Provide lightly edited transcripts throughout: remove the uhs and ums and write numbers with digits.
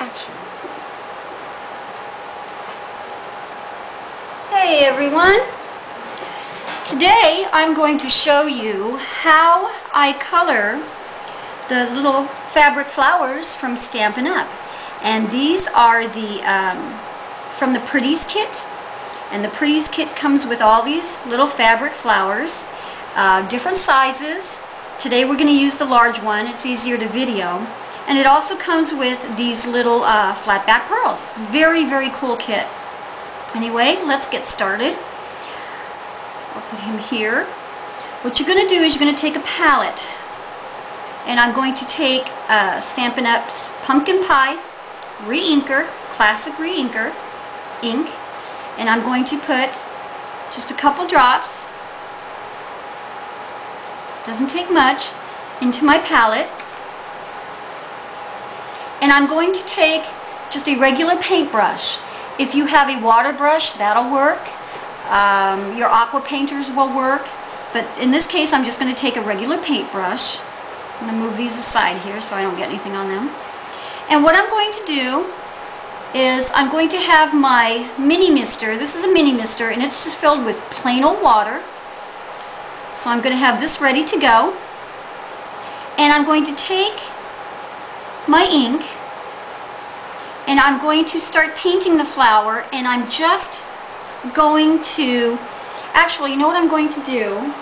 Action. Hey everyone! Today I'm going to show you how I color the little fabric flowers from Stampin' Up! And these are the from the Pretties kit. And the Pretties kit comes with all these little fabric flowers, different sizes. Today we're going to use the large one, it's easier to video. And it also comes with these little flat back pearls. Very, very cool kit. Anyway, let's get started. I'll put him here. What you're going to do is you're going to take a palette. And I'm going to take Stampin' Up's Pumpkin Pie Re-Inker, Classic Re-Inker ink. And I'm going to put just a couple drops, doesn't take much, into my palette. And I'm going to take just a regular paintbrush. If you have a water brush, that'll work. Your aqua painters will work. But in this case, I'm just going to take a regular paintbrush. I'm going to move these aside here so I don't get anything on them. And what I'm going to do is I'm going to have my mini mister. This is a mini mister and it's just filled with plain old water. So I'm going to have this ready to go. And I'm going to take my ink and I'm going to start painting the flower, and I'm just going to, actually, you know what I'm going to do?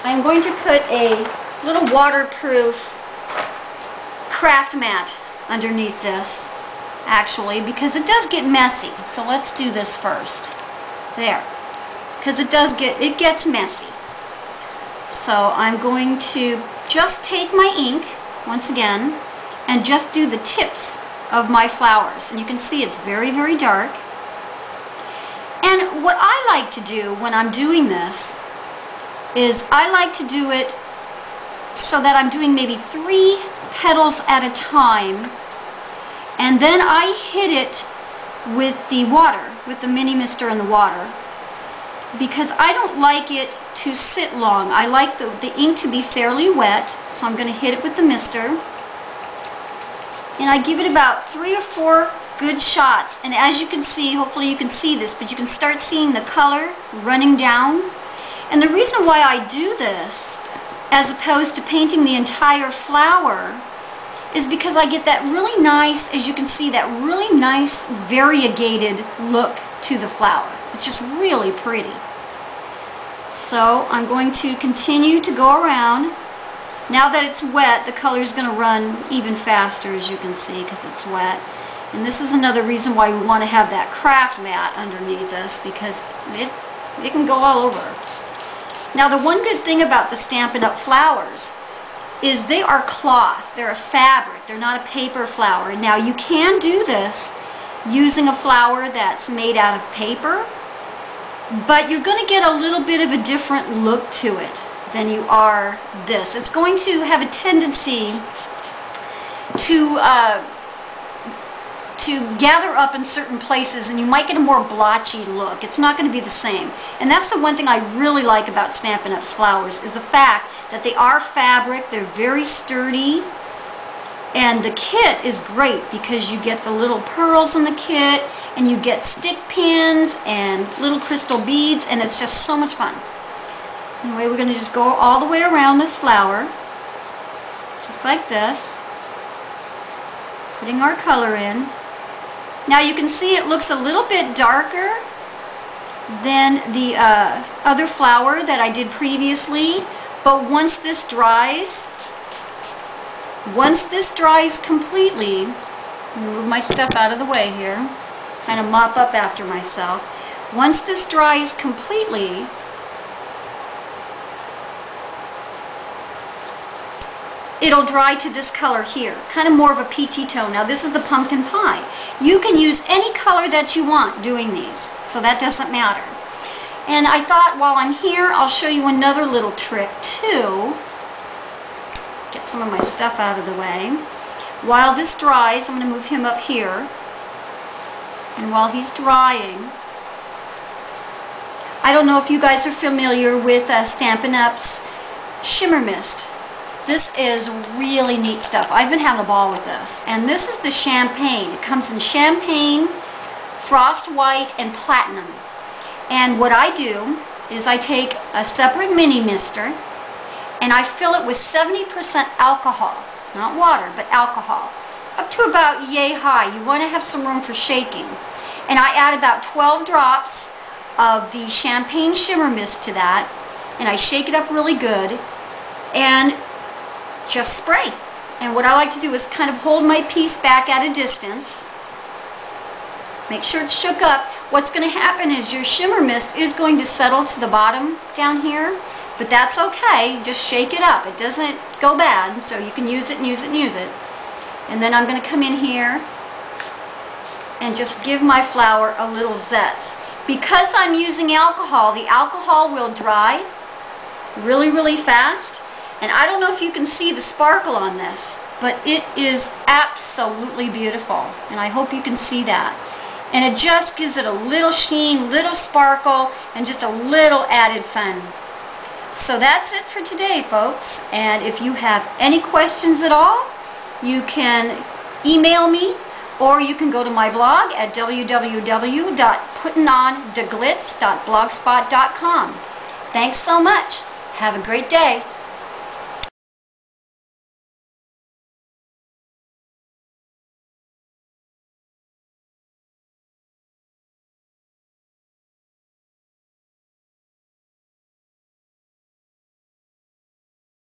I'm going to put a little waterproof craft mat underneath this, actually, because it does get messy. So let's do this first. There. Because it gets messy. So I'm going to just take my ink, once again, and just do the tips of my flowers. And you can see it's very, very dark. And what I like to do when I'm doing this is I like to do it so that I'm doing maybe 3 petals at a time. And then I hit it with the water, with the mini mister in the water, because I don't like it to sit long. I like the ink to be fairly wet, so I'm going to hit it with the mister. And I give it about 3 or 4 good shots. And as you can see, hopefully you can see this, but you can start seeing the color running down. And the reason why I do this, as opposed to painting the entire flower, is because I get that really nice, as you can see, that really nice variegated look to the flower. It's just really pretty. So I'm going to continue to go around. Now that it's wet, the color is going to run even faster, as you can see, because it's wet. And this is another reason why we want to have that craft mat underneath us, because it can go all over. Now the one good thing about the Stampin' Up! Flowers is they are cloth. They're a fabric. They're not a paper flower. Now you can do this using a flower that's made out of paper, but you're going to get a little bit of a different look to it than you are this. It's going to have a tendency to gather up in certain places, and you might get a more blotchy look. It's not going to be the same. And that's the one thing I really like about Stampin' Up's flowers, is the fact that they are fabric, they're very sturdy, and the kit is great because you get the little pearls in the kit, and you get stick pins and little crystal beads, and it's just so much fun. Anyway, we're going to just go all the way around this flower, just like this, putting our color in. Now you can see it looks a little bit darker than the other flower that I did previously, but once this dries completely, move my stuff out of the way here, kind of mop up after myself. Once this dries completely, it'll dry to this color here, kind of more of a peachy tone. Now this is the pumpkin pie. You can use any color that you want doing these, so that doesn't matter. And I thought while I'm here, I'll show you another little trick too. Get some of my stuff out of the way. While this dries, I'm going to move him up here. And while he's drying, I don't know if you guys are familiar with Stampin' Up's Shimmer Mist. This is really neat stuff. I've been having a ball with this. And this is the champagne. It comes in champagne, frost white, and platinum. And what I do is I take a separate mini mister and I fill it with 70% alcohol. Not water, but alcohol. Up to about yay high. You want to have some room for shaking. And I add about 12 drops of the champagne shimmer mist to that. And I shake it up really good. And just spray. And what I like to do is kind of hold my piece back at a distance. Make sure it's shook up. What's going to happen is your shimmer mist is going to settle to the bottom down here, but that's okay. Just shake it up. It doesn't go bad, so you can use it and use it and use it. And then I'm going to come in here and just give my flower a little zest. Because I'm using alcohol, the alcohol will dry really, really fast. And I don't know if you can see the sparkle on this, but it is absolutely beautiful. And I hope you can see that. And it just gives it a little sheen, little sparkle, and just a little added fun. So that's it for today, folks. And if you have any questions at all, you can email me, or you can go to my blog at www.puttingondeglitz.blogspot.com. Thanks so much. Have a great day.